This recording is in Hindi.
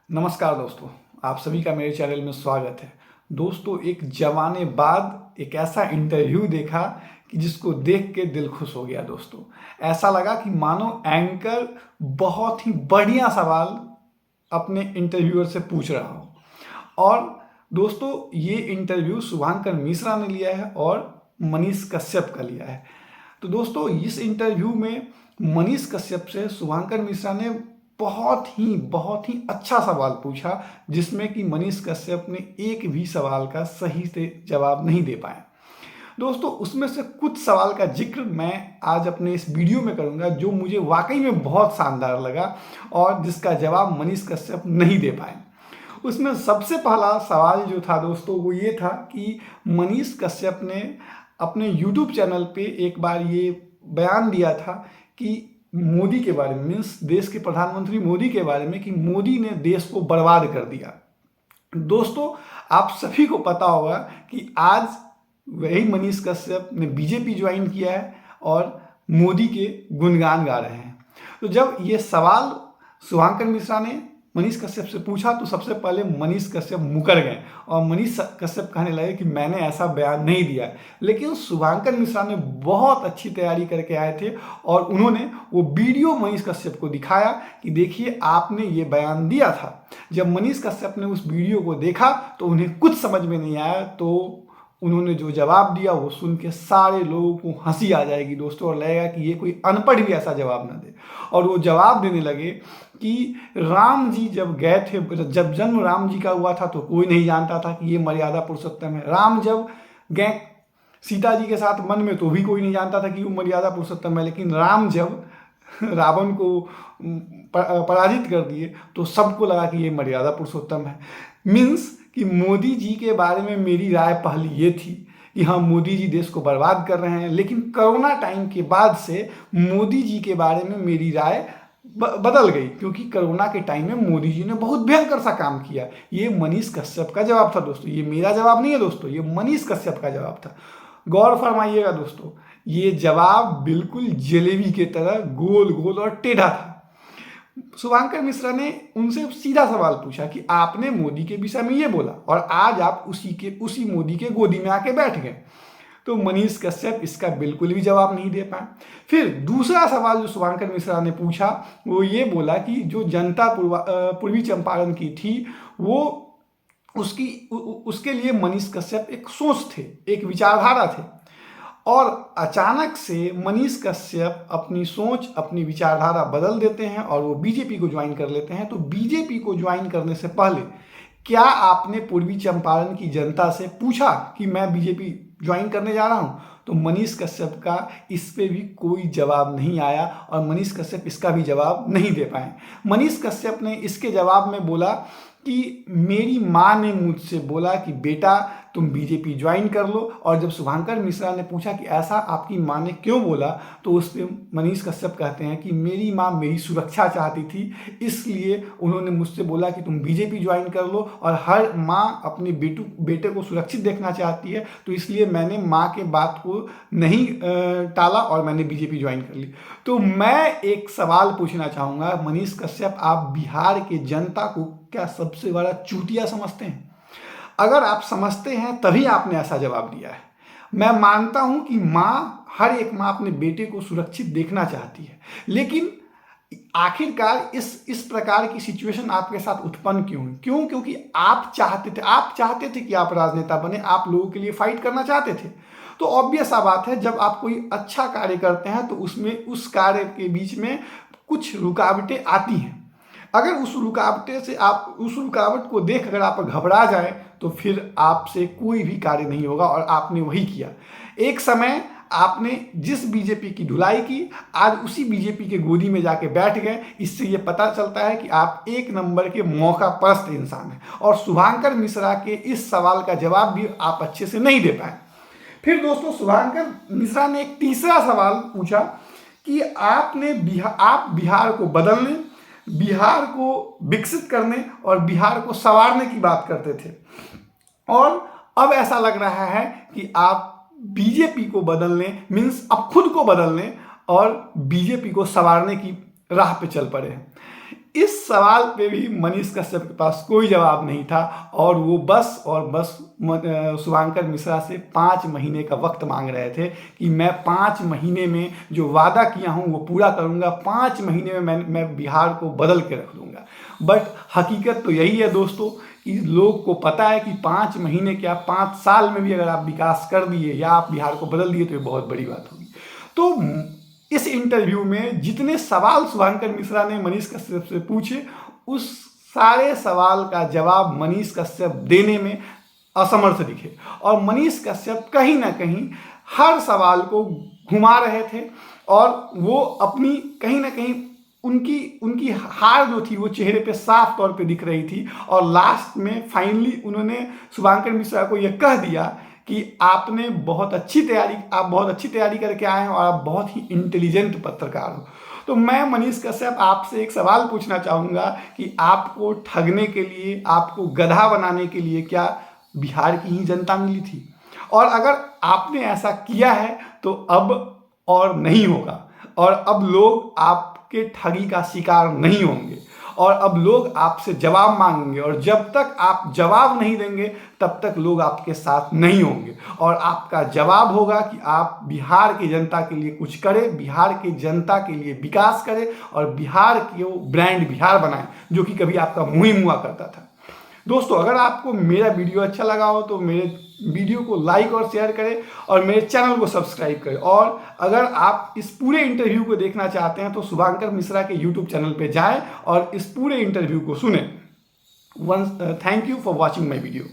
नमस्कार दोस्तों, आप सभी का मेरे चैनल में स्वागत है। दोस्तों, एक ज़माने बाद एक ऐसा इंटरव्यू देखा कि जिसको देख के दिल खुश हो गया। दोस्तों, ऐसा लगा कि मानो एंकर बहुत ही बढ़िया सवाल अपने इंटरव्यूअर से पूछ रहा हो। और दोस्तों, ये इंटरव्यू शुभांकर मिश्रा ने लिया है और मनीष कश्यप का लिया है। तो दोस्तों, इस इंटरव्यू में मनीष कश्यप से शुभांकर मिश्रा ने बहुत ही अच्छा सवाल पूछा, जिसमें कि मनीष कश्यप ने एक भी सवाल का सही से जवाब नहीं दे पाए। दोस्तों, उसमें से कुछ सवाल का जिक्र मैं आज अपने इस वीडियो में करूंगा, जो मुझे वाकई में बहुत शानदार लगा और जिसका जवाब मनीष कश्यप नहीं दे पाए। उसमें सबसे पहला सवाल जो था दोस्तों, वो ये था कि मनीष कश्यप ने अपने यूट्यूब चैनल पे एक बार ये बयान दिया था कि मोदी के बारे में, मीन्स देश के प्रधानमंत्री मोदी के बारे में, कि मोदी ने देश को बर्बाद कर दिया। दोस्तों, आप सभी को पता होगा कि आज वही मनीष कश्यप ने बीजेपी ज्वाइन किया है और मोदी के गुणगान गा रहे हैं। तो जब ये सवाल शुभांकर मिश्रा ने मनीष कश्यप से पूछा तो सबसे पहले मनीष कश्यप मुकर गए और मनीष कश्यप कहने लगे कि मैंने ऐसा बयान नहीं दिया। लेकिन शुभांकर मिश्रा ने बहुत अच्छी तैयारी करके आए थे और उन्होंने वो वीडियो मनीष कश्यप को दिखाया कि देखिए, आपने ये बयान दिया था। जब मनीष कश्यप ने उस वीडियो को देखा तो उन्हें कुछ समझ में नहीं आया, तो उन्होंने जो जवाब दिया वो सुन के सारे लोगों को हंसी आ जाएगी दोस्तों, और लगेगा कि ये कोई अनपढ़ भी ऐसा जवाब ना दे। और वो जवाब देने लगे कि राम जी जब गए थे, जब जन्म राम जी का हुआ था तो कोई नहीं जानता था कि ये मर्यादा पुरुषोत्तम है। राम जब गए सीता जी के साथ वन में तो भी कोई नहीं जानता था कि वो मर्यादा पुरुषोत्तम है। लेकिन राम जब रावण को पराजित कर दिए तो सबको लगा कि ये मर्यादा पुरुषोत्तम है। मीन्स कि मोदी जी के बारे में मेरी राय पहले ये थी कि हाँ, मोदी जी देश को बर्बाद कर रहे हैं, लेकिन कोरोना टाइम के बाद से मोदी जी के बारे में मेरी राय बदल गई, क्योंकि कोरोना के टाइम में मोदी जी ने बहुत भयंकर सा काम किया। ये मनीष कश्यप का जवाब था दोस्तों, ये मेरा जवाब नहीं है दोस्तों, ये मनीष कश्यप का जवाब था। गौर फरमाइएगा दोस्तों, ये जवाब बिल्कुल जलेबी की तरह गोल गोल और टेढ़ा था। शुभांकर मिश्रा ने उनसे सीधा सवाल पूछा कि आपने मोदी के विषय में ये बोला और आज आप उसी मोदी के गोदी में आके बैठ गए। तो मनीष कश्यप इसका बिल्कुल भी जवाब नहीं दे पाए। फिर दूसरा सवाल जो शुभांकर मिश्रा ने पूछा वो ये बोला कि जो जनता पूर्वी चंपारण की थी, वो उसके लिए मनीष कश्यप एक सोच थे, एक विचारधारा थे। और अचानक से मनीष कश्यप अपनी सोच, अपनी विचारधारा बदल देते हैं और वो बीजेपी को ज्वाइन कर लेते हैं। तो बीजेपी को ज्वाइन करने से पहले क्या आपने पूर्वी चंपारण की जनता से पूछा कि मैं बीजेपी ज्वाइन करने जा रहा हूं? तो मनीष कश्यप का इस पे भी कोई जवाब नहीं आया और मनीष कश्यप इसका भी जवाब नहीं दे पाए। मनीष कश्यप ने इसके जवाब में बोला कि मेरी माँ ने मुझसे बोला कि बेटा तुम बीजेपी ज्वाइन कर लो। और जब शुभांकर मिश्रा ने पूछा कि ऐसा आपकी माँ ने क्यों बोला, तो उस पर मनीष कश्यप कहते हैं कि मेरी माँ मेरी सुरक्षा चाहती थी, इसलिए उन्होंने मुझसे बोला कि तुम बीजेपी ज्वाइन कर लो। और हर माँ अपने बेटे को सुरक्षित देखना चाहती है, तो इसलिए मैंने माँ के बात को नहीं टाला और मैंने बीजेपी ज्वाइन कर ली। तो मैं एक सवाल पूछना चाहूँगा मनीष कश्यप, आप बिहार के जनता को क्या सबसे बड़ा चूतिया समझते हैं? अगर आप समझते हैं तभी आपने ऐसा जवाब दिया है। मैं मानता हूं कि हर एक माँ अपने बेटे को सुरक्षित देखना चाहती है, लेकिन आखिरकार इस प्रकार की सिचुएशन आपके साथ उत्पन्न क्यों? क्योंकि आप चाहते थे कि आप राजनेता बने, आप लोगों के लिए फाइट करना चाहते थे। तो ऑब्वियस सा बात है, जब आप कोई अच्छा कार्य करते हैं तो उसमें उस कार्य के बीच में कुछ रुकावटें आती हैं। अगर उस रुकावट को देख अगर आप घबरा जाए तो फिर आपसे कोई भी कार्य नहीं होगा, और आपने वही किया। एक समय आपने जिस बीजेपी की धुलाई की, आज उसी बीजेपी के गोदी में जाके बैठ गए। इससे ये पता चलता है कि आप एक नंबर के मौका परस्त इंसान हैं। और शुभांकर मिश्रा के इस सवाल का जवाब भी आप अच्छे से नहीं दे पाए। फिर दोस्तों, शुभांकर मिश्रा ने एक तीसरा सवाल पूछा कि आप बिहार को बदलने, बिहार को विकसित करने और बिहार को संवारने की बात करते थे, और अब ऐसा लग रहा है कि आप बीजेपी को बदलने, मीन्स अब खुद को बदलने और बीजेपी को संवारने की राह पे चल पड़े हैं। इस सवाल पे भी मनीष कश्यप के पास कोई जवाब नहीं था और वो बस शुभंकर मिश्रा से 5 महीने का वक्त मांग रहे थे कि मैं 5 महीने में जो वादा किया हूँ वो पूरा करूँगा, 5 महीने में मैं बिहार को बदल के रख दूँगा। बट हकीकत तो यही है दोस्तों कि लोग को पता है कि 5 महीने क्या 5 साल में भी अगर आप विकास कर दिए या आप बिहार को बदल दिए तो ये बहुत बड़ी बात होगी। तो इस इंटरव्यू में जितने सवाल शुभंकर मिश्रा ने मनीष कश्यप से पूछे, उस सारे सवाल का जवाब मनीष कश्यप देने में असमर्थ दिखे और मनीष कश्यप कहीं ना कहीं हर सवाल को घुमा रहे थे और वो अपनी कहीं ना कहीं उनकी हार जो थी वो चेहरे पे साफ तौर पे दिख रही थी। और लास्ट में फाइनली उन्होंने शुभंकर मिश्रा को यह कह दिया कि आप बहुत अच्छी तैयारी करके आए हैं और आप बहुत ही इंटेलिजेंट पत्रकार हो। तो मैं मनीष कश्यप आपसे एक सवाल पूछना चाहूँगा कि आपको ठगने के लिए, आपको गधा बनाने के लिए क्या बिहार की ही जनता मिली थी? और अगर आपने ऐसा किया है तो अब और नहीं होगा और अब लोग आपके ठगी का शिकार नहीं होंगे और अब लोग आपसे जवाब मांगेंगे और जब तक आप जवाब नहीं देंगे तब तक लोग आपके साथ नहीं होंगे और आपका जवाब होगा कि आप बिहार की जनता के लिए कुछ करें, बिहार की जनता के लिए विकास करें और बिहार की वो ब्रांड बिहार बनाएं जो कि कभी आपका मुँह ही हुआ करता था। दोस्तों, अगर आपको मेरा वीडियो अच्छा लगा हो तो मेरे वीडियो को लाइक और शेयर करें और मेरे चैनल को सब्सक्राइब करें। और अगर आप इस पूरे इंटरव्यू को देखना चाहते हैं तो शुभंकर मिश्रा के यूट्यूब चैनल पे जाएं और इस पूरे इंटरव्यू को सुनें। Thank you for watching my video.